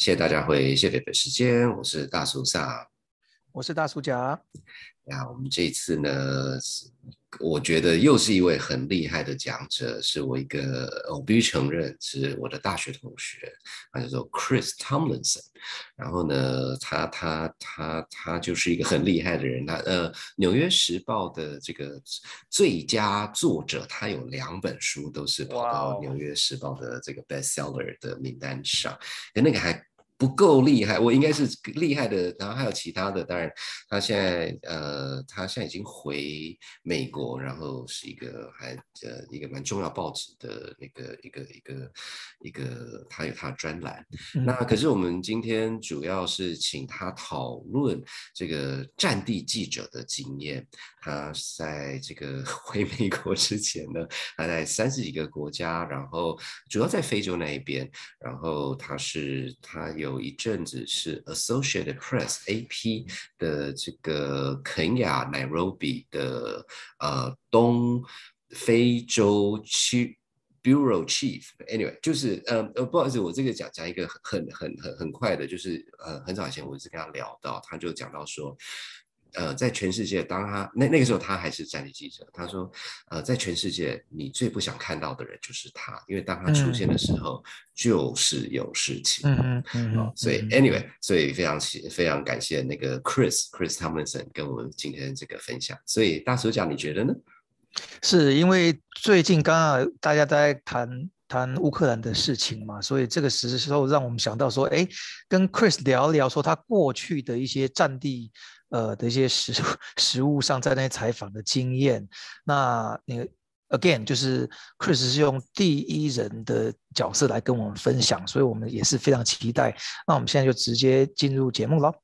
谢谢大家回谢北北时间，我是大叔萨。我是大叔甲。我们这一次呢，我觉得又是一位很厉害的讲者，是我一个我必须承认是我的大学同学，他叫做 Chris Tomlinson。然后呢，他就是一个很厉害的人。纽约时报的这个最佳作者，他有2本书都是跑到纽约时报的这个 bestseller 的名单上，那个还不够厉害，我应该是厉害的，然后还有其他的，当然他现在已经回美国，然后是一个一个蛮重要报纸的一个他有他的专栏。那可是我们今天主要是请他讨论这个战地记者的经验。他在这个回美国之前呢，他在30几个国家，然后主要在非洲那一边，然后他有一阵子是 Associated Press AP 的这个肯亚 Nairobi 的东非洲区 Bureau Chief。Anyway， 就是不好意思，我这个讲一个很快的，就是很早以前我是跟他聊到，他就讲到说。在全世界，当他那个时候他还是战地记者，他说，在全世界你最不想看到的人就是他，因为当他出现的时候，就是有事情。所以 anyway， 所以非常感谢那个 Chris Tomlinson 跟我们今天这个分享。所以大叔讲，你觉得呢？是因为最近刚好大家都在谈乌克兰的事情嘛，所以这个时候让我们想到说，跟 Chris 聊聊说他过去的一些战地的一些实务上在那些采访的经验。那again 就是 Chris 是用第一人的角色来跟我们分享，所以我们也是非常期待。那我们现在就直接进入节目咯。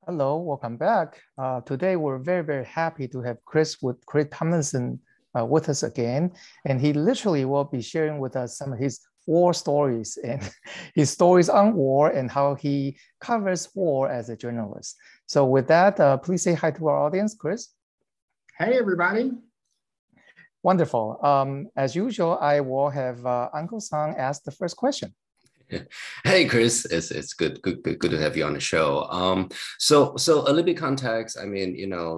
Hello, welcome back. Today we're very, very happy to have Chris Tomlinson with us again. And he literally will be sharing with us some of his war stories and his stories on war and how he covers war as a journalist. So with that, please say hi to our audience, Chris. Hey, everybody. Wonderful. As usual, I will have Uncle Sang ask the first question. Hey Chris, it's good to have you on the show. So a little bit context. I mean,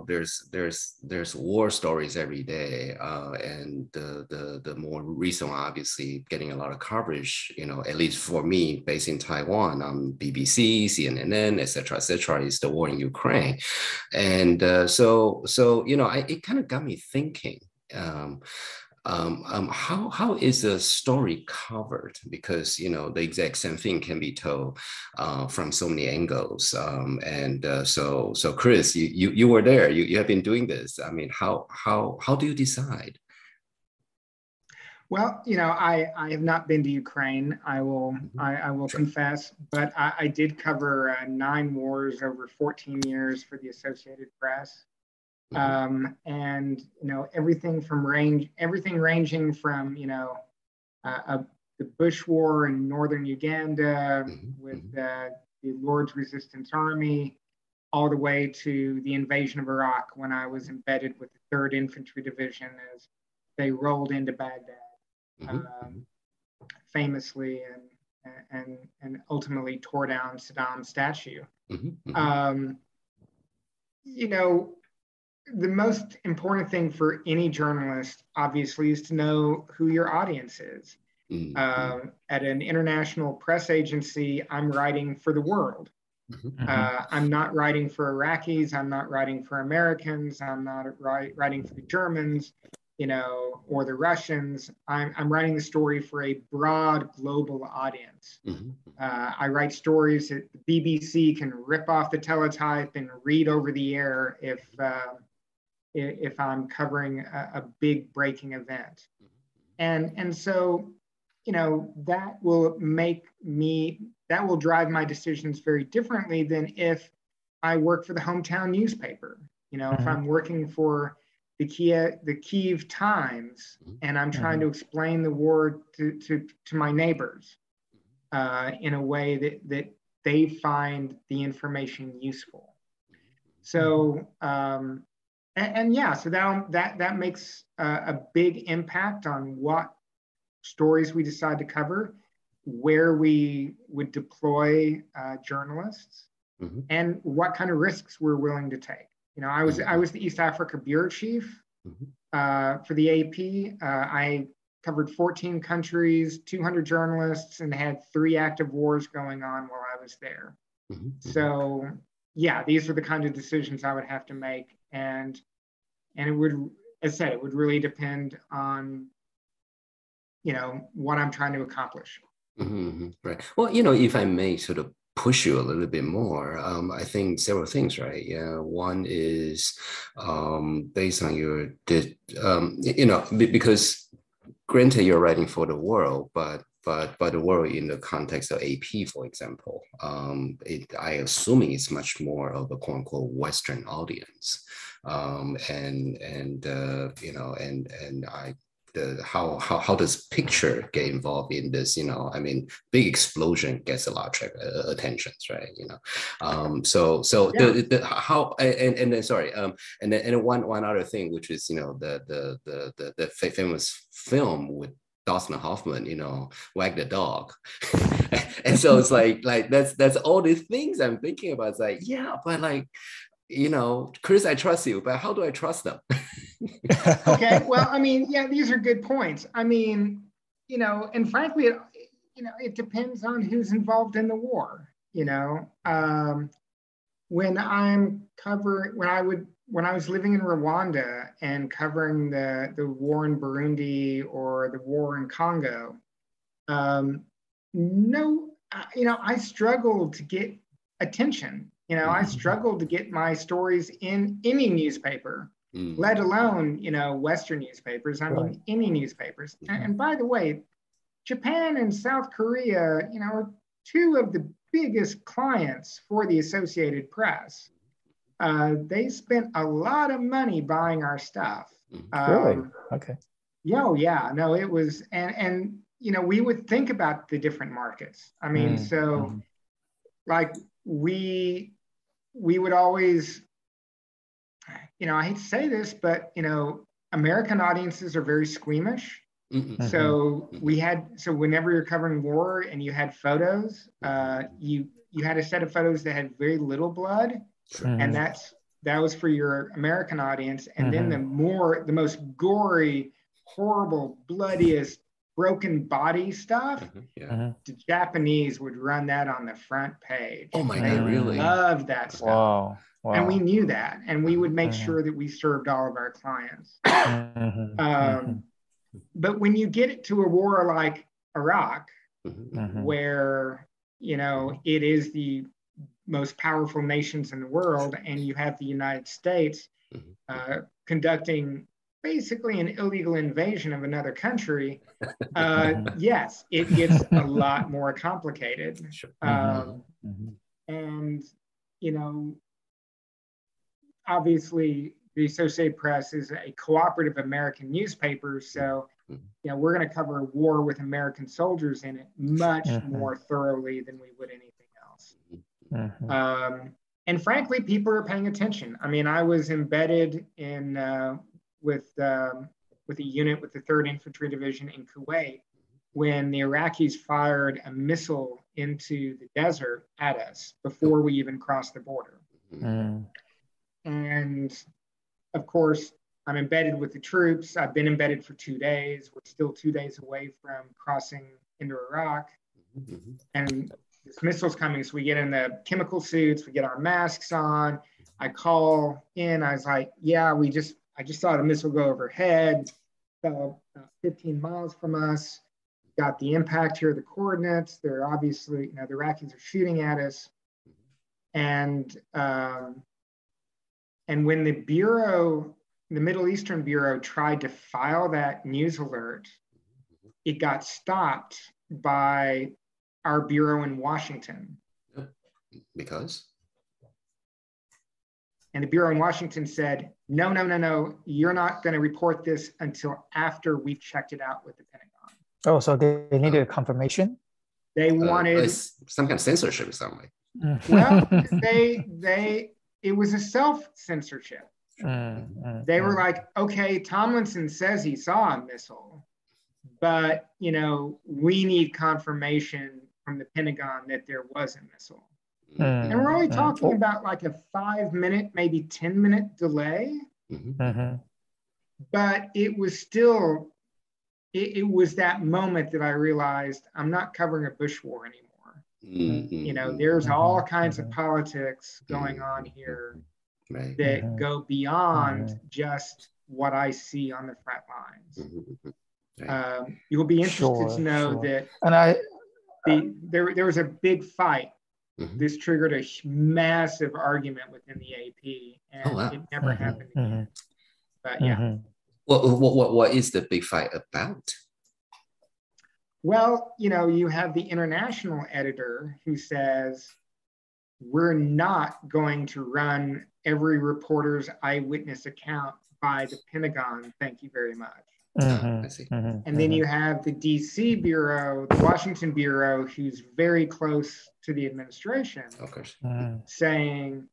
there's war stories every day, and the more recent one, obviously getting a lot of coverage. At least for me, based in Taiwan, BBC, CNN, etc., is the war in Ukraine, and so it kind of got me thinking. How is a story covered? Because the exact same thing can be told from so many angles. So Chris, you were there. You have been doing this. I mean, how do you decide? Well, I have not been to Ukraine. I will confess, but I did cover 9 wars over 14 years for the Associated Press. And everything ranging from the Bush War in northern Uganda with the Lord's Resistance Army, all the way to the invasion of Iraq when I was embedded with the 3rd Infantry Division as they rolled into Baghdad, famously and ultimately tore down Saddam's statue. The most important thing for any journalist, obviously, is to know who your audience is. At an international press agency, I'm writing for the world. I'm not writing for Iraqis. I'm not writing for Americans. I'm not writing for the Germans, or the Russians. I'm writing the story for a broad global audience. I write stories that the BBC can rip off the teletype and read over the air if I'm covering a big breaking event. And so, that will drive my decisions very differently than if I work for the hometown newspaper. If I'm working for the Kyiv Times and I'm trying to explain the war to my neighbors in a way that they find the information useful. So, And yeah, so that makes a big impact on what stories we decide to cover, where we would deploy journalists, and what kind of risks we're willing to take. You know, I was the East Africa bureau chief for the AP. I covered 14 countries, 200 journalists, and had 3 active wars going on while I was there. So yeah, these are the kind of decisions I would have to make, and it would, as I said, it would really depend on, you know, what I'm trying to accomplish. Right. Well, you know, if I may sort of push you a little bit more, I think several things, right? Yeah, one is based on your, you know, because granted you're writing for the world, but the world in the context of AP, for example, I assuming it's much more of a quote unquote Western audience, and you know, and how does picture get involved in this? You know, I mean, big explosion gets a lot of attentions, right? You know, so yeah. the how and then sorry, and then one other thing, which is, you know, the famous film with Dustin Hoffman, you know, Wag the Dog. And so it's like that's all these things I'm thinking about. It's like, yeah, but like, you know, Chris, I trust you, but how do I trust them? Okay, well, I mean, yeah, these are good points. I mean, you know, and frankly, it depends on who's involved in the war. You know, when I was living in Rwanda and covering the war in Burundi or the war in Congo, I struggled to get attention. You know, I struggled to get my stories in any newspaper, let alone, you know, Western newspapers. I mean, any newspapers. And by the way, Japan and South Korea, you know, are 2 of the biggest clients for the Associated Press. They spent a lot of money buying our stuff. Really? Okay. Yeah. No, it was, and you know, we would think about the different markets. I mean, like we would always, you know, I hate to say this, but, you know, American audiences are very squeamish. So whenever you're covering war and you had photos, you had a set of photos that had very little blood. And that was for your American audience. And then the most gory, horrible, bloodiest, broken body stuff, the Japanese would run that on the front page. Oh my God, really? Loved that stuff. Wow. And we knew that, and we would make sure that we served all of our clients. But when you get it to a war like Iraq, where, you know, it is the most powerful nations in the world, and you have the United States conducting basically an illegal invasion of another country, yes, it gets a lot more complicated. And, you know, obviously the Associated Press is a cooperative American newspaper, so, you know, we're going to cover a war with American soldiers in it much more thoroughly than we would anything else. And frankly, people are paying attention. I mean, I was embedded in with a unit with the 3rd Infantry Division in Kuwait when the Iraqis fired a missile into the desert at us before we even crossed the border. And of course, I'm embedded with the troops. I've been embedded for 2 days. We're still 2 days away from crossing into Iraq. And this missile's coming, so we get in the chemical suits, we get our masks on. I call in, I was like, yeah, I just saw the missile go overhead, fell about 15 miles from us, got the impact here, the coordinates. They're obviously, you know, the Iraqis are shooting at us. And when the Middle Eastern Bureau tried to file that news alert, it got stopped by our bureau in Washington. Because? And the bureau in Washington said, no, you're not going to report this until after we've checked it out with the Pentagon. Oh, so they needed a confirmation? They wanted some kind of censorship or something. Well, it was a self-censorship. They were like, okay, Tomlinson says he saw a missile, but, you know, we need confirmation from the Pentagon that there was a missile. And we're only talking about like a 5-minute, maybe 10-minute delay. But it was still, it was that moment that I realized I'm not covering a bush war anymore. You know, there's all kinds of politics going on here that go beyond just what I see on the front lines. You'll be interested to know that there was a big fight. This triggered a massive argument within the AP, and it never happened again. But yeah. What is the big fight about? Well, you know, you have the international editor who says, we're not going to run every reporter's eyewitness account by the Pentagon. Thank you very much. I see. And then you have the DC bureau, the Washington bureau, who's very close to the administration, of course, saying,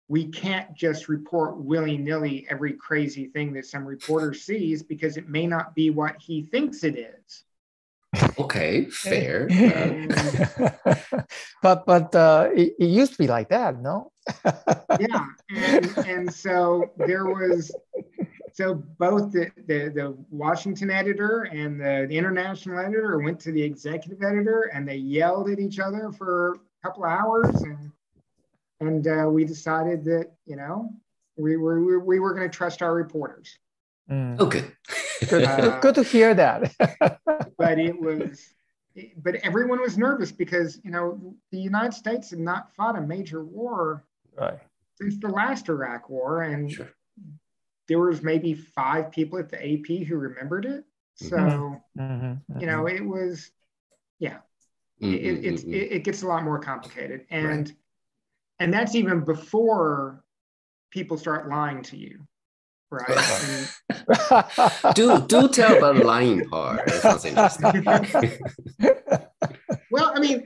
we can't just report willy-nilly every crazy thing that some reporter sees because it may not be what he thinks it is. Okay, fair. But it used to be like that, no? Yeah, and so there was, so both the Washington editor and the international editor went to the executive editor and they yelled at each other for a couple of hours, and we decided that, you know, we were going to trust our reporters. Okay. Good to hear that. But everyone was nervous because, you know, the United States had not fought a major war since the last Iraq war, and there was maybe 5 people at the AP who remembered it. So, you know, it was, it gets a lot more complicated, and that's even before people start lying to you, right? do tell about the lying part. That sounds interesting. Well, I mean,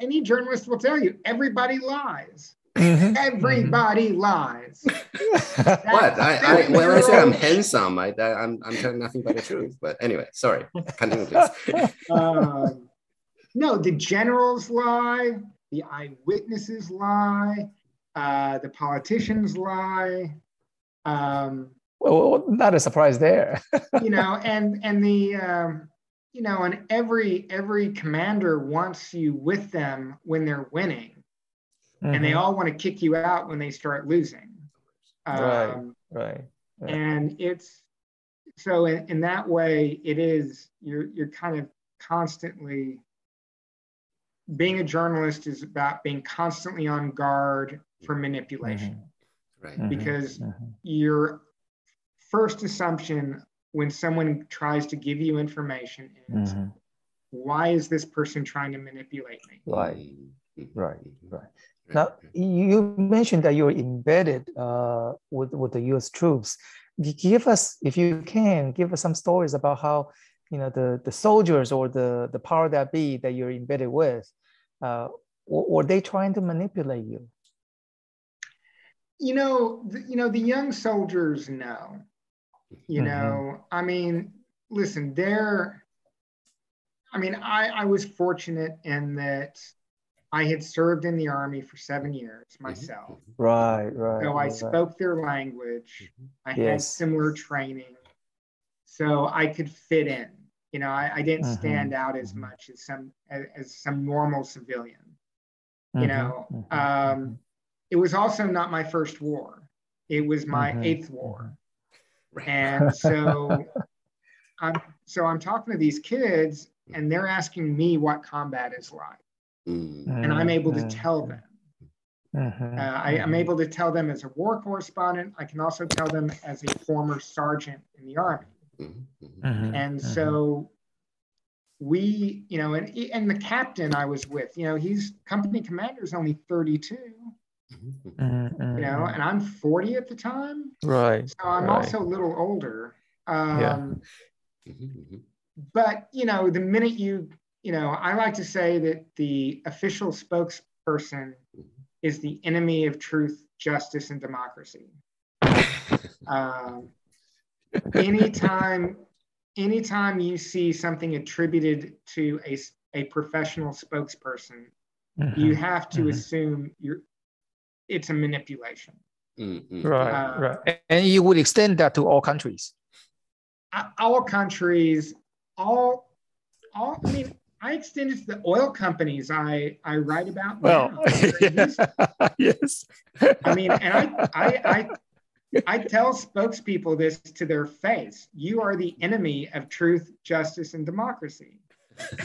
any journalist will tell you, everybody lies. Everybody lies. What? When I say I'm handsome, I'm telling nothing but the truth. But anyway, sorry. Continue, please. No, the generals lie. The eyewitnesses lie. The politicians lie. Well, not a surprise there. You know, and the you know, and every commander wants you with them when they're winning, and they all want to kick you out when they start losing. Right. And it's so in that way, it is you're kind of constantly. Being a journalist is about being constantly on guard for manipulation, because your first assumption when someone tries to give you information is, why is this person trying to manipulate me? Right. Now, you mentioned that you're embedded with the U.S. troops. Give us, if you can, give us some stories about how, you know, the soldiers or the power that be that you're embedded with, were they trying to manipulate you? You know, the young soldiers know. You know, I mean, listen, I was fortunate in that I had served in the Army for 7 years myself. Right. So I spoke their language. I had similar training. So I could fit in. You know, I didn't stand out as much as some normal civilian. You know, it was also not my first war. It was my 8th war. And so I'm talking to these kids and they're asking me what combat is like. And I'm able to tell them. I'm able to tell them as a war correspondent. I can also tell them as a former sergeant in the Army. And so we, you know, and the captain I was with, you know, he's company commander is only 32. You know, and I'm 40 at the time. Right. So I'm also a little older. But, you know, the minute you know, I like to say that the official spokesperson is the enemy of truth justice, and democracy. Anytime you see something attributed to a professional spokesperson, you have to assume it's a manipulation. Right. And you would extend that to all countries. All countries, I mean, I extend it to the oil companies I write about now. Yes. I mean, and I tell spokespeople this to their face. You are the enemy of truth, justice, and democracy,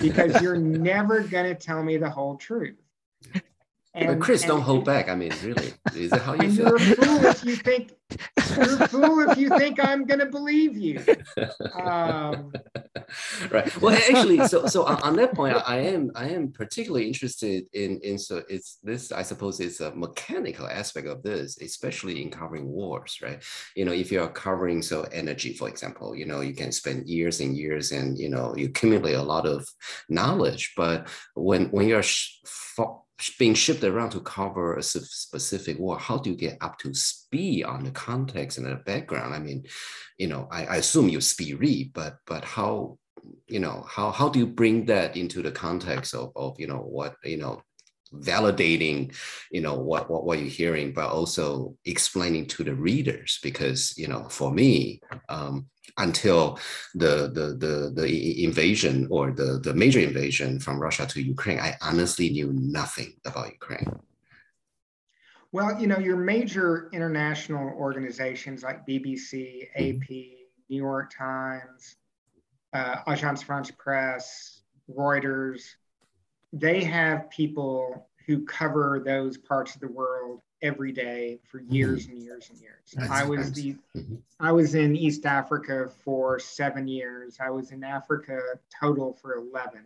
because you're never going to tell me the whole truth. But Chris, don't hold back. I mean, really, is that how you feel? You're a fool if you think I'm going to believe you. Right. Well, actually, so on that point, I am particularly interested in so it's this. I suppose it's a mechanical aspect of this, especially in covering wars, right? If you are covering energy, for example, you can spend years and years, and you accumulate a lot of knowledge. But when you're being shipped around to cover a specific war, how do you get up to speed on the context and the background? I mean, I assume you speed read, but how do you bring that into the context of what validating what you're hearing, but also explaining to the readers? Because for me, until the invasion or the major invasion from Russia to Ukraine, I honestly knew nothing about Ukraine. Well, your major international organizations like BBC, AP, New York Times, Agence France-Presse, Reuters, they have people who cover those parts of the world every day for years and years and years. I was in East Africa for 7 years. I was in Africa total for 11.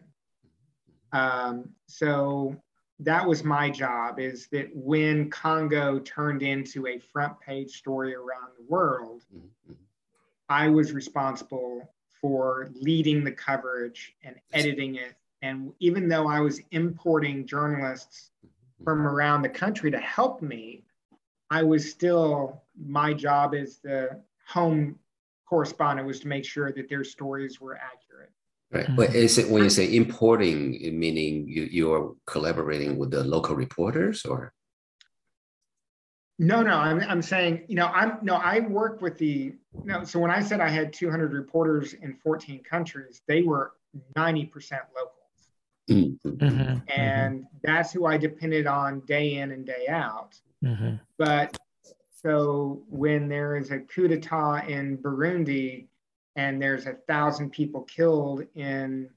So that was my job, is that when Congo turned into a front page story around the world, I was responsible for leading the coverage and editing it. And even though I was importing journalists from around the country to help me, my job as the home correspondent was to make sure that their stories were accurate. Right. But is it, when you say importing, meaning you're collaborating with the local reporters, or? No, I'm saying, I work with so when I said I had 200 reporters in 14 countries, they were 90% locals. And that's who I depended on day in and day out. But so when there is a coup d'etat in Burundi and there's 1,000 people killed in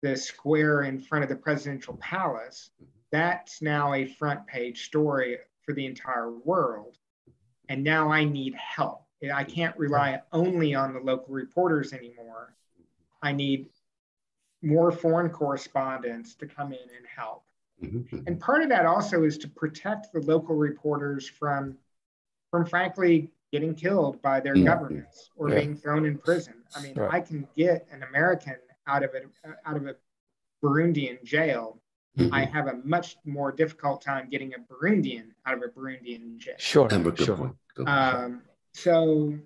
the square in front of the presidential palace, that's now a front page story for the entire world. And now I need help. I can't rely only on the local reporters anymore. I need more foreign correspondents to come in and help. And part of that also is to protect the local reporters from frankly getting killed by their governments or being thrown in prison. I mean, I can get an American out of a Burundian jail. I have a much more difficult time getting a Burundian out of a Burundian jail. Sure. So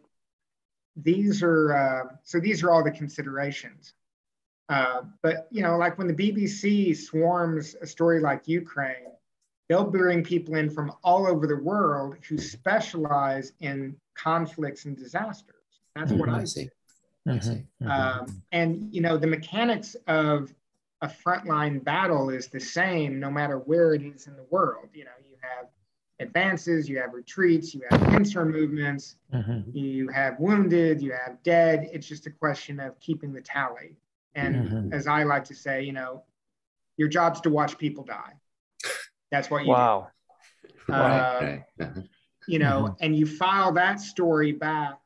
these are all the considerations. But like when the BBC swarms a story like Ukraine, they'll bring people in from all over the world who specialize in conflicts and disasters. That's what I see. And the mechanics of a frontline battle is the same no matter where it is in the world. You have advances, you have retreats, you have pincer movements, you have wounded, you have dead. It's just a question of keeping the tally. And as I like to say, your job's to watch people die. That's what you do. And you file that story back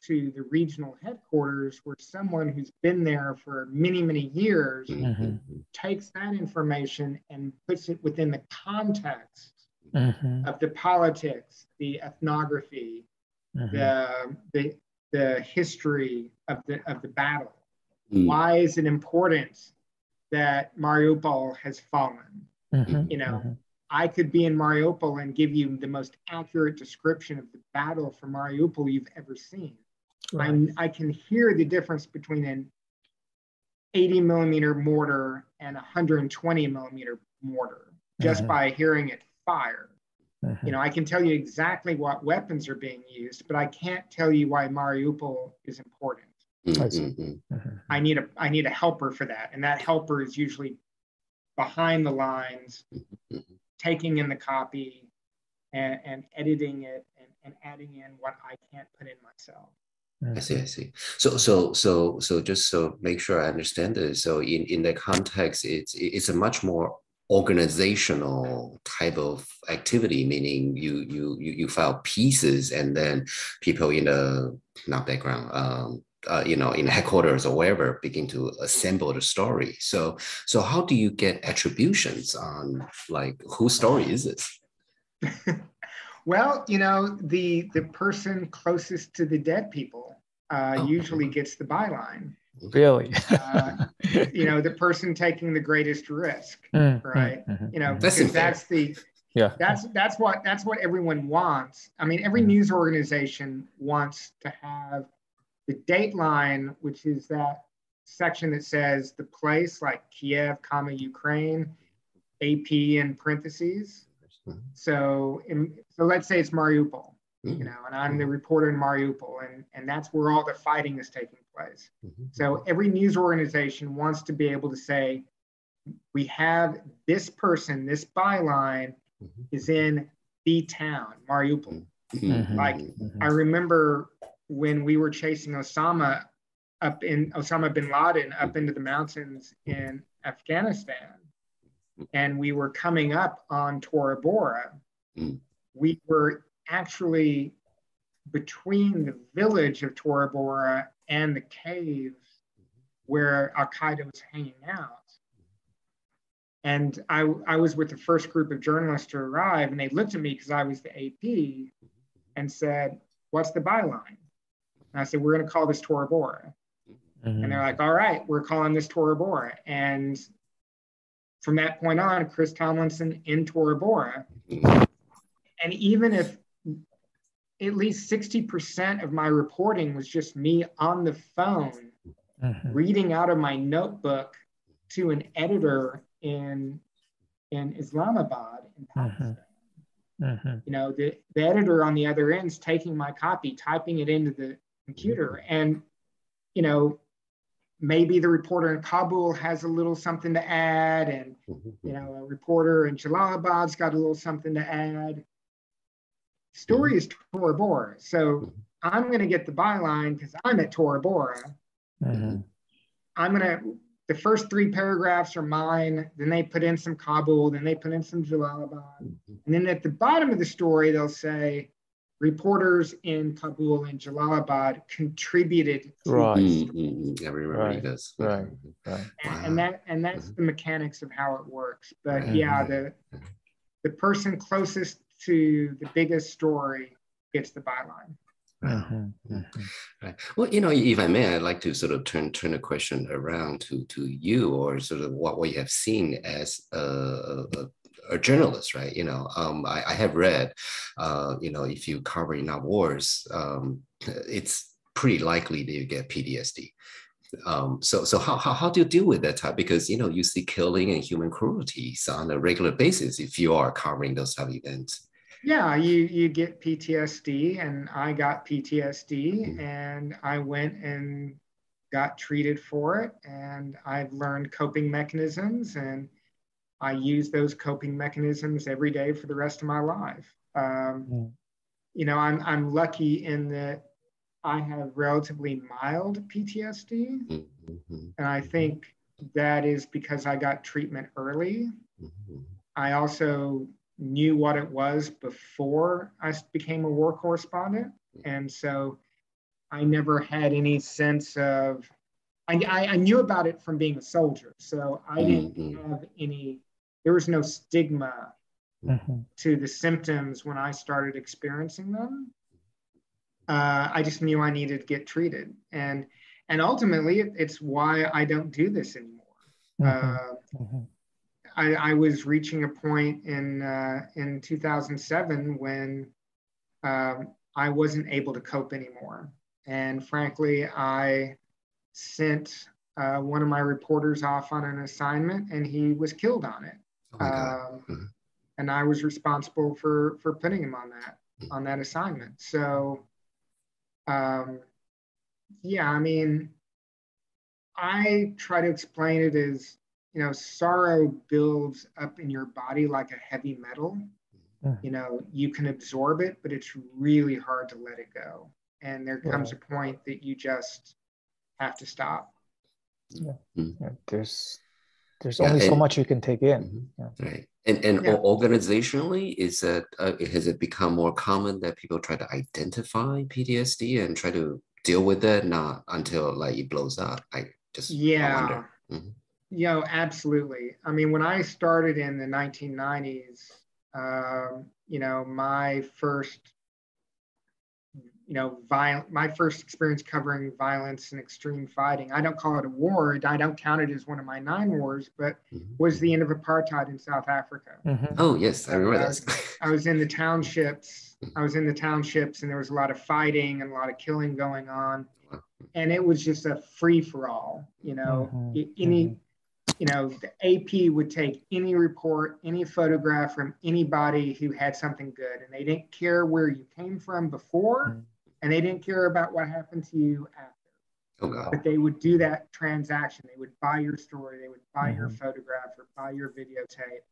to the regional headquarters where someone who's been there for many, many years takes that information and puts it within the context of the politics, the ethnography, the history of the battle. Why is it important that Mariupol has fallen? I could be in Mariupol and give you the most accurate description of the battle for Mariupol you've ever seen. Right. I can hear the difference between an 80 millimeter mortar and a 120 millimeter mortar just by hearing it fire. You know, I can tell you exactly what weapons are being used, but I can't tell you why Mariupol is important. I need a helper for that, and that helper is usually behind the lines, taking in the copy and editing it and adding in what I can't put in myself. I see. So just so make sure I understand this. So in the context, it's a much more organizational type of activity, meaning you file pieces and then people in the not background, you know, in headquarters or wherever begin to assemble the story. So how do you get attributions on like whose story is this? Well, you know, the person closest to the dead people usually gets the byline. Really? You know, the person taking the greatest risk, right? You know, because that's what everyone wants. I mean, every news organization wants to have the dateline, which is that section that says the place, like Kiev, Ukraine, AP in parentheses. So let's say it's Mariupol, you know, and I'm the reporter in Mariupol, and that's where all the fighting is taking place. So every news organization wants to be able to say, we have this person, this byline is in the town, Mariupol. Like, I remember when we were chasing Osama bin Laden up into the mountains in Afghanistan, and we were coming up on Tora Bora, we were actually between the village of Tora Bora and the caves where Al-Qaeda was hanging out. And I was with the first group of journalists to arrive, and they looked at me because I was the AP and said, what's the byline? And I said, we're going to call this Tora Bora. And they're like, all right, we're calling this Tora Bora. And from that point on, Chris Tomlinson in Tora Bora. And even if at least 60% of my reporting was just me on the phone, reading out of my notebook to an editor in Islamabad, in Pakistan. You know, the editor on the other end is taking my copy, typing it into the computer. And, you know, maybe the reporter in Kabul has a little something to add, and, you know, a reporter in Jalalabad's got a little something to add. Story is Tora Bora. So I'm going to get the byline because I'm at Tora Bora. The first 3 paragraphs are mine. Then they put in some Kabul. Then they put in some Jalalabad. And then at the bottom of the story, they'll say, reporters in Kabul and Jalalabad contributed to this story. I remember this. Right. And that's the mechanics of how it works. But yeah, the person closest to the biggest story gets the byline. Right. Well, you know, if I may, I'd like to sort of turn the question around to you, or sort of what you have seen as a journalist, right? You know, I have read, you know, if you cover enough wars, it's pretty likely that you get PTSD. So how do you deal with that type? Because, you know, you see killing and human cruelty on a regular basis if you are covering those type of events. Yeah, you get PTSD, and I got PTSD, and I went and got treated for it, and I've learned coping mechanisms, and I use those coping mechanisms every day for the rest of my life. You know, I'm lucky in that I have relatively mild PTSD, and I think that is because I got treatment early. I also knew what it was before I became a war correspondent. And so I never had any sense of, I knew about it from being a soldier. So I didn't have there was no stigma to the symptoms when I started experiencing them. I just knew I needed to get treated. And ultimately, it's why I don't do this anymore. I was reaching a point in 2007 when I wasn't able to cope anymore. And frankly, I sent one of my reporters off on an assignment and he was killed on it. Oh my God. And I was responsible for putting him on that assignment. So, yeah, I mean, I try to explain it as, you know, sorrow builds up in your body like a heavy metal. You know, you can absorb it, but it's really hard to let it go. And there comes a point that you just have to stop. There's only so much you can take in. Right. And organizationally, has it become more common that people try to identify PTSD and try to deal with it, not until like it blows up? I wonder. You know, absolutely. I mean, when I started in the 1990s, you know, my first experience covering violence and extreme fighting, I don't call it a war, I don't count it as one of my 9 wars, but was the end of apartheid in South Africa. Oh, yes, I remember that. I was in the townships. And there was a lot of fighting and a lot of killing going on. And it was just a free-for-all, you know. You know, the AP would take any report, any photograph from anybody who had something good, and they didn't care where you came from before, and they didn't care about what happened to you after. Oh, God. But they would do that transaction. They would buy your story, they would buy your photograph or buy your videotape,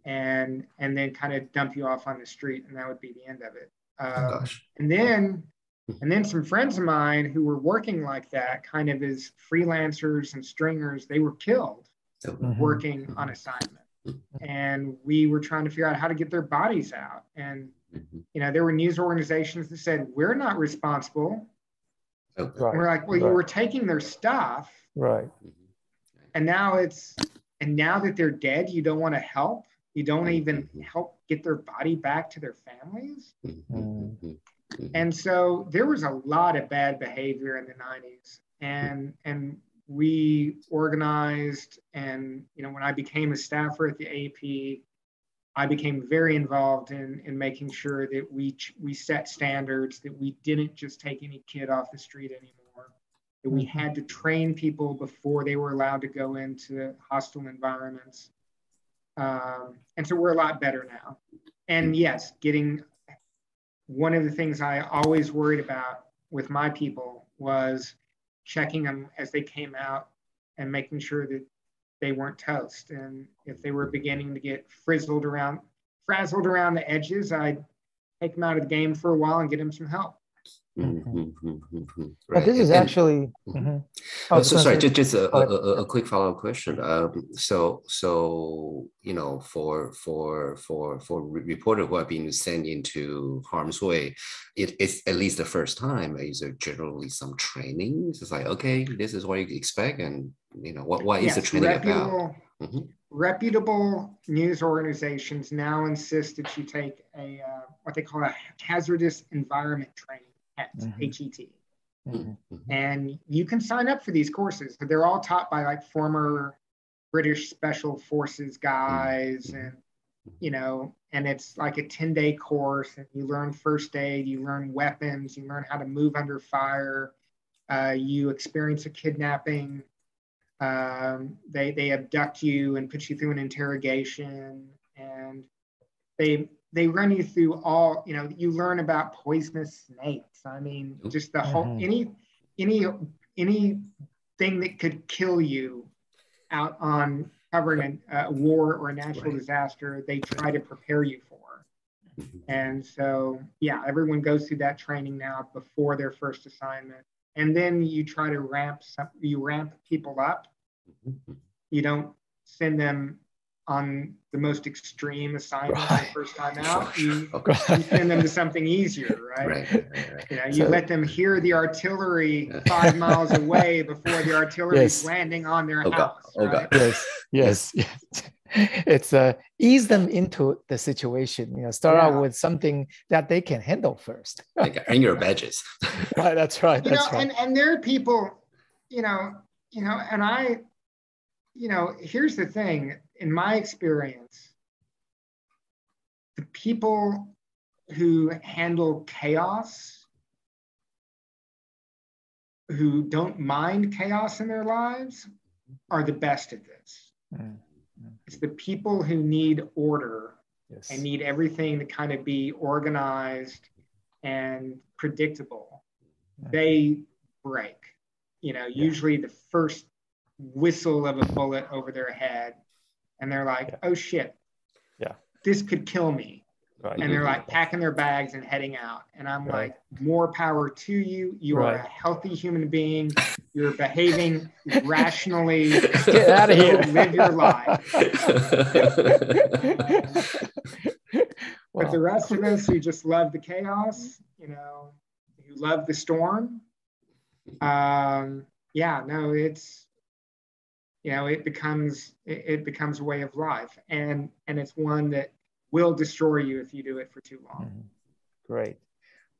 and then kind of dump you off on the street, and that would be the end of it. And then some friends of mine who were working like that, kind of as freelancers and stringers, they were killed working on assignment. And we were trying to figure out how to get their bodies out. And, you know, there were news organizations that said, we're not responsible. And we're like, well, you were taking their stuff. Right. And now that they're dead, you don't want to help. You don't even help get their body back to their families. And so there was a lot of bad behavior in the 90s, and we organized, and, you know, when I became a staffer at the AP, I became very involved in making sure that we set standards, that we didn't just take any kid off the street anymore, that we had to train people before they were allowed to go into hostile environments. And so we're a lot better now. And yes, one of the things I always worried about with my people was checking them as they came out and making sure that they weren't toast. And if they were beginning to get frazzled around the edges, I'd take them out of the game for a while and get them some help. But this is actually. Sorry, just a quick follow-up question. So you know, for reporters who are being sent into harm's way, it's at least the first time. Is there generally some training? It's like, okay, this is what you expect, and you know, what is the training about? Reputable news organizations now insist that you take what they call a hazardous environment training. HET. And you can sign up for these courses. They're all taught by like former British Special Forces guys, and, you know, and it's like a 10-day course, and you learn first aid, you learn weapons, you learn how to move under fire, you experience a kidnapping, they abduct you and put you through an interrogation, and they run you through all, you know, you learn about poisonous snakes. I mean, just the whole, anything that could kill you out on covering a war or a natural disaster, they try to prepare you for. And so, yeah, everyone goes through that training now before their first assignment. And then you try to ramp people up. You don't send them on the most extreme assignment the first time out. You send them to something easier, right? You know, you let them hear the artillery 5 miles away before the artillery is landing on their house. Yes. It's ease them into the situation. You know, start out with something that they can handle first. Earn your badges. That's right. And there are people, you know, and here's the thing. In my experience, the people who handle chaos, who don't mind chaos in their lives, are the best at this. It's the people who need order and need everything to kind of be organized and predictable. They break. Usually the first whistle of a bullet over their head, and they're like, oh shit, this could kill me. Right. And they're like packing their bags and heading out. And I'm like, more power to you. You are a healthy human being. You're behaving rationally. Get out of here. Live your life. But the rest of us who just love the chaos, who love the storm, it becomes a way of life. And it's one that will destroy you if you do it for too long. Great.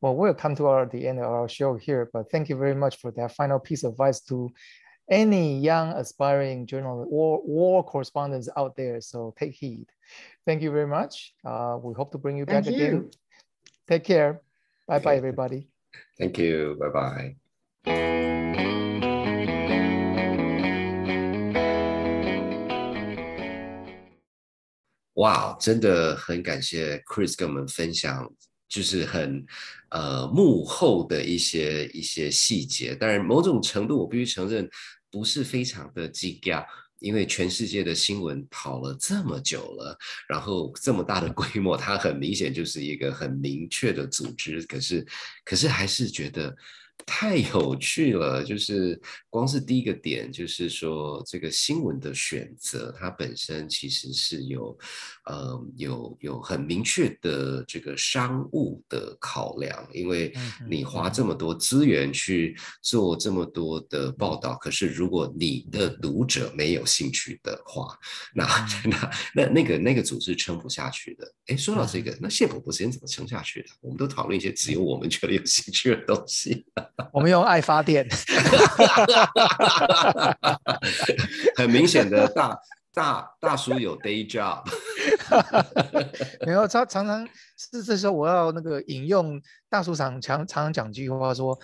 Well, we'll come to the end of our show here, but thank you very much for that final piece of advice to any young aspiring journalist or war correspondents out there. So take heed. Thank you very much. We hope to bring you back again. Take care. Bye-bye, everybody. Thank you. Bye-bye.哇，真的很感谢 Chris 跟我们分享，就是很幕后的一些细节。当然，某种程度我必须承认，不是非常的惊讶，因为全世界的新闻跑了这么久了，然后这么大的规模，它很明显就是一个很明确的组织。可是还是觉得太有趣了，就是光是第一个点，就是说这个新闻的选择，它本身其实是有很明确的这个商务的考量，因为你花这么多资源去做这么多的报道，可是如果你的读者没有兴趣的话，那个组织撑不下去的。哎，说到这个，那谢伯伯时间怎么撑下去的？我们都讨论一些只有我们觉得有兴趣的东西。我们用爱发电。很明显的大叔有 day job。没有，常常是这时候我要那个引用大叔常常讲句话说，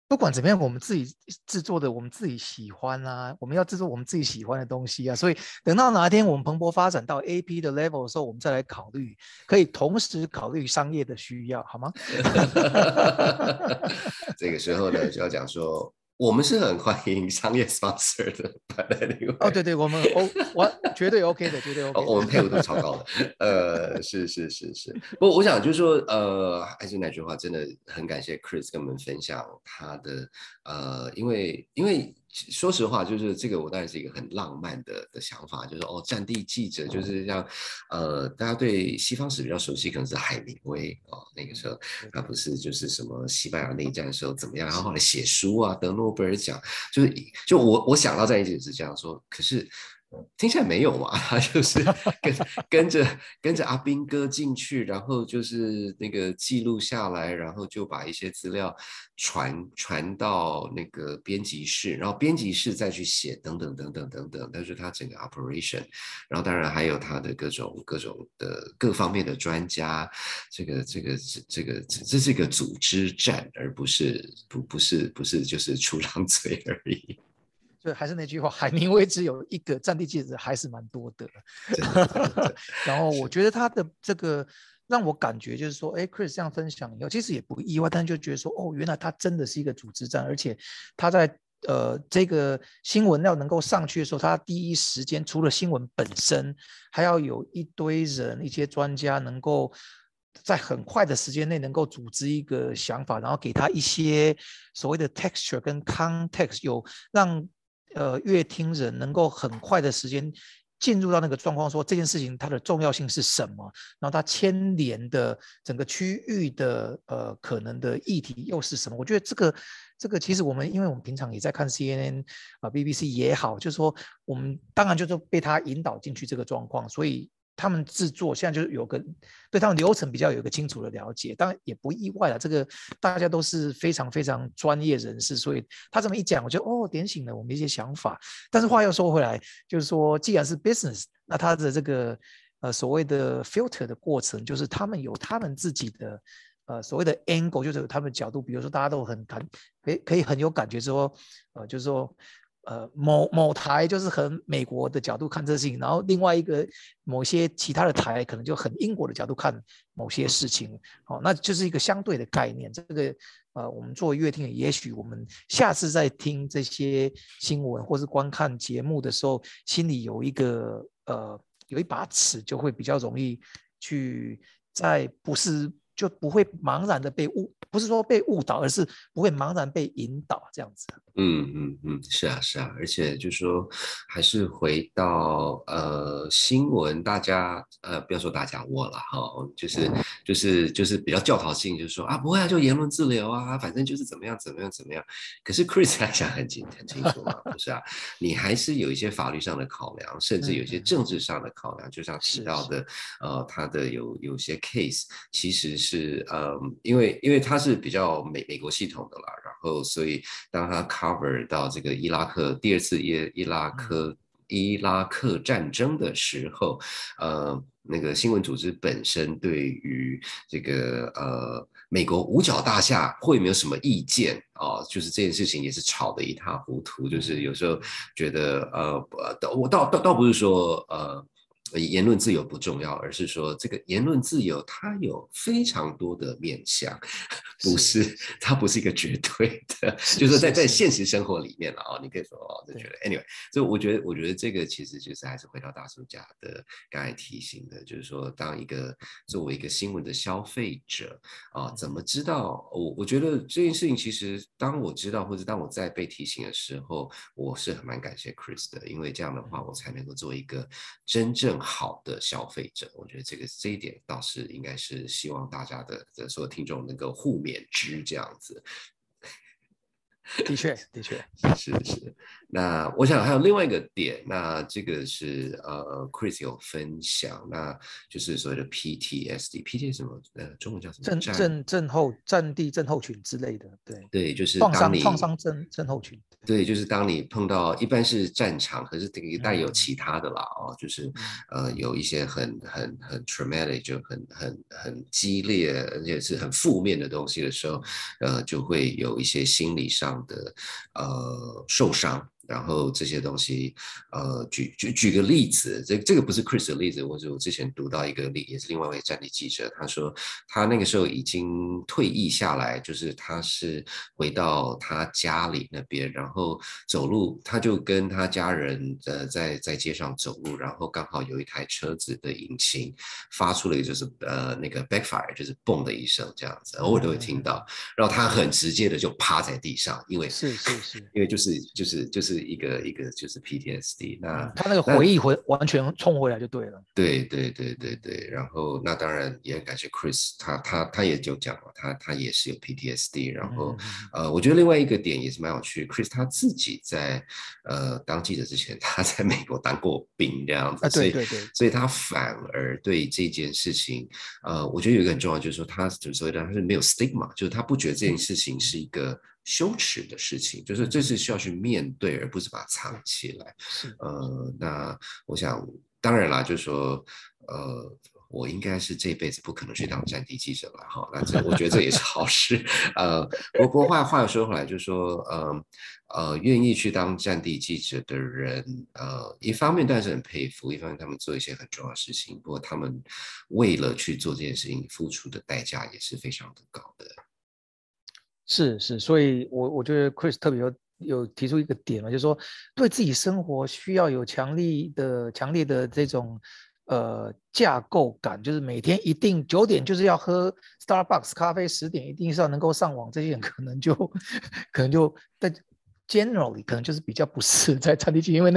不管怎么样，我们自己制作的我们自己喜欢啊，我们要制作我们自己喜欢的东西啊，所以等到哪一天我们蓬勃发展到 AP 的 level 的时候，我们再来考虑，可以同时考虑商业的需要，好吗？这个时候呢，就要讲说，我们是很欢迎商业 sponsor 的。哦，对，我绝对 OK 的，绝对 OK 的。我们配合度超高的。是。不过我想就是说，还是那句话，真的很感谢 Chris 跟我们分享他的因为说实话，就是这个我当然是一个很浪漫的想法，就是战地记者就是像大家对西方史比较熟悉，可能是海明威那个时候他不是就是什么西班牙内战的时候怎么样，然后后来写书啊，得诺贝尔奖，就我想到在一起是这样说，可是听起来没有嘛，他就是跟着阿兵哥进去，然后就是那个记录下来，然后就把一些资料传到那个编辑室，然后编辑室再去写等等，但是他整个 operation， 然后当然还有他的各种的各方面的专家，这是一个组织战，而不是就是出张嘴而已。就还是那句话，海明威只有一个，战地记者还是蛮多的。然后我觉得他的这个让我感觉就是说，Chris 这样分享以后，其实也不意外，但就觉得说，原来他真的是一个组织战，而且他在这个新闻要能够上去的时候，他第一时间除了新闻本身，还要有一堆人、一些专家能够在很快的时间内能够组织一个想法，然后给他一些所谓的 texture 跟 context， 有让乐听人能够很快的时间进入到那个状况，说这件事情它的重要性是什么，然后它牵连的整个区域的可能的议题又是什么。我觉得这个其实因为我们平常也在看 CNN BBC 也好，就是说我们当然就是被他引导进去这个状况，所以他们制作现在就有个对他们流程比较有一个清楚的了解，当然也不意外了，这个大家都是非常非常专业人士，所以他这么一讲，我就点醒了我们一些想法。但是话又说回来，就是说既然是 business， 那他的这个所谓的 filter 的过程，就是他们有他们自己的所谓的 angle， 就是有他们的角度，比如说大家都可以很有感觉说就是说某台就是很美国的角度看这事情，然后另外一个某些其他的台可能就很英国的角度看某些事情，那就是一个相对的概念。这个我们作为乐听，也许我们下次在听这些新闻或是观看节目的时候，心里有一个有一把尺，就会比较容易去就不会茫然的不是说被误导，而是不会茫然被引导这样子。是啊，而且就是说，还是回到新闻，大家不要说大家我了哈，就是比较教条性，就是说不会就言论自由反正就是怎么样。可是 Chris 来讲很清楚嘛，不是你还是有一些法律上的考量，甚至有一些政治上的考量，就像提到的，他的有些 case 其实是因为他是比较美国系统的啦，然后所以当他 cover 到这个第二次伊拉克战争的时候，那个新闻组织本身对于这个美国五角大厦会没有什么意见就是这件事情也是吵得一塌糊涂，就是有时候觉得我倒不是说言论自由不重要，而是说这个言论自由它有非常多的面向，它不是一个绝对的，就是在现实生活里面了你可以说就觉得 anyway， 所以我觉得这个其实就是还是回到大叔家的刚才提醒的，就是说作为一个新闻的消费者怎么知道我觉得这件事情其实当我知道或者当我在被提醒的时候，我是很蛮感谢 Chris 的，因为这样的话我才能够做一个真正好的消费者。我觉得这一点倒是应该是希望大家的所有听众能够互勉之这样子。的确是。那我想还有另外一个点，那这个是Chris 有分享，那就是所谓的 PTSD 什么中文叫什么战地症候群之类的，对，就是创伤症候群。对，就是当你碰到一般是战场，可是带有其他的啦就是有一些很 traumatic 就很激烈，而且是很负面的东西的时候，就会有一些心理上的受伤。然后这些东西，举个例子，这个不是 Chris 的例子，我之前读到一个也是另外一位战地记者，他说他那个时候已经退役下来，就是他是回到他家里那边，然后走路，他就跟他家人在街上走路，然后刚好有一台车子的引擎发出了就是那个 backfire， 就是嘣的一声这样子，偶尔都会听到，然后他很直接的就趴在地上，因为就是一个就是 PTSD， 那他那个回忆完全冲回来就对了。对，然后那当然也很感谢 Chris， 他也就讲了，他也是有 PTSD， 然后我觉得另外一个点也是蛮有趣 ，Chris 他自己在当记者之前，他在美国当过兵这样子，所以他反而对这件事情，我觉得有一个很重要就是说他所谓的他是没有 stigma， 就是他不觉得这件事情是一个羞耻的事情，就是这是需要去面对，而不是把它藏起来。那我想，当然啦，就是说，我应该是这辈子不可能去当战地记者了哈。那我觉得这也是好事。不过话又说回来，就是说，愿意去当战地记者的人，一方面当然是很佩服，一方面他们做一些很重要的事情，不过他们为了去做这件事情，付出的代价也是非常的高的。是，所以我觉得 Chris 特别有提出一个点嘛，就是说对自己生活需要有强烈的这种架构感，就是每天一定9点就是要喝 Starbucks 咖啡，10点一定是要能够上网，这些人可能就在 generally 可能就是比较不适在战地记，因为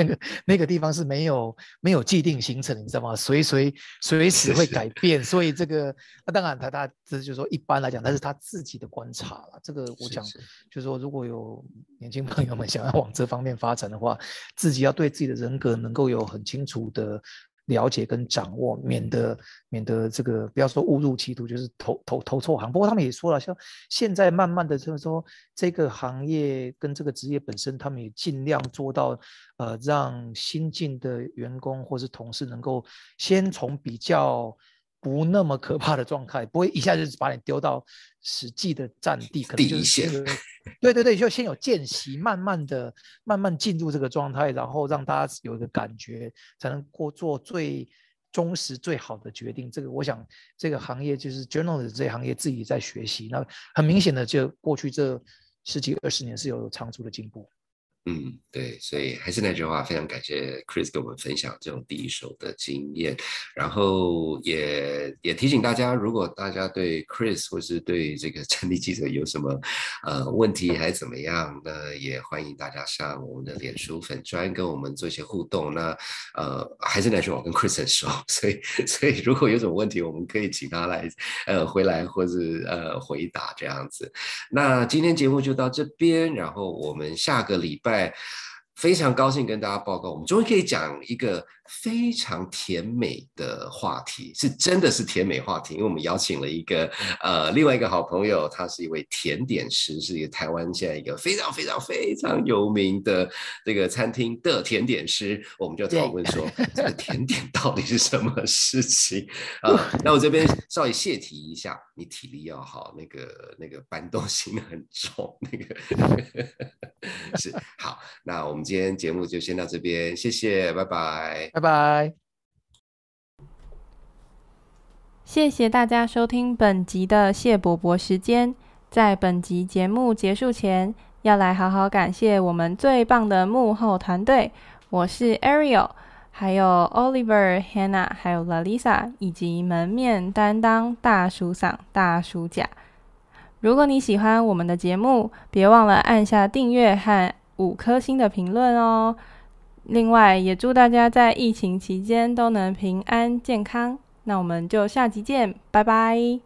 那个地方是没有既定行程，你知道吗？随时会改变，所以这个当然他这就是说一般来讲，但是他自己的观察了。这个我讲就是说，如果有年轻朋友们想要往这方面发展的话，自己要对自己的人格能够有很清楚的了解跟掌握，免得这个不要说误入歧途，就是投错行。不过他们也说了，像现在慢慢的就是说这个行业跟这个职业本身，他们也尽量做到让新进的员工或是同事能够先从比较不那么可怕的状态，不会一下就把你丢到实际的战地，可能就是对对对，就先有见习，慢慢进入这个状态，然后让大家有一个感觉，才能做最忠实最好的决定。这个我想这个行业就是 journalist 这个行业自己在学习，那很明显的就过去这10几20年是有长足的进步。对，所以还是那句话，非常感谢 Chris 跟我们分享这种第一手的经验，然后也提醒大家，如果大家对 Chris 或是对这个战地记者有什么问题还是怎么样，那也欢迎大家上我们的脸书粉专跟我们做一些互动。那还是那句话，我跟 Chris 很熟，所以如果有什么问题，我们可以请他来回来或是回答这样子。那今天节目就到这边，然后我们下个礼拜非常高兴跟大家报告，我们终于可以讲一个非常甜美的话题，是真的是甜美话题，因为我们邀请了一个另外一个好朋友，他是一位甜点师，是一个台湾现在一个非常非常非常有名的这个餐厅的甜点师，我们就讨论说这个甜点到底是什么事情那我这边稍微泄题一下，你体力要好，那个搬东西很重，那个是好，那我们今天节目就先到这边，谢谢，拜拜，拜拜。谢谢大家收听本集的谢伯伯时间。在本集节目结束前，要来好好感谢我们最棒的幕后团队，我是 Ariel， 还有 Oliver、Hannah 还有 Lalisa 以及门面担当大叔嗓、大叔甲。如果你喜欢我们的节目，别忘了按下订阅和5颗星的评论哦。另外也祝大家在疫情期间都能平安健康，那我们就下集见，拜拜。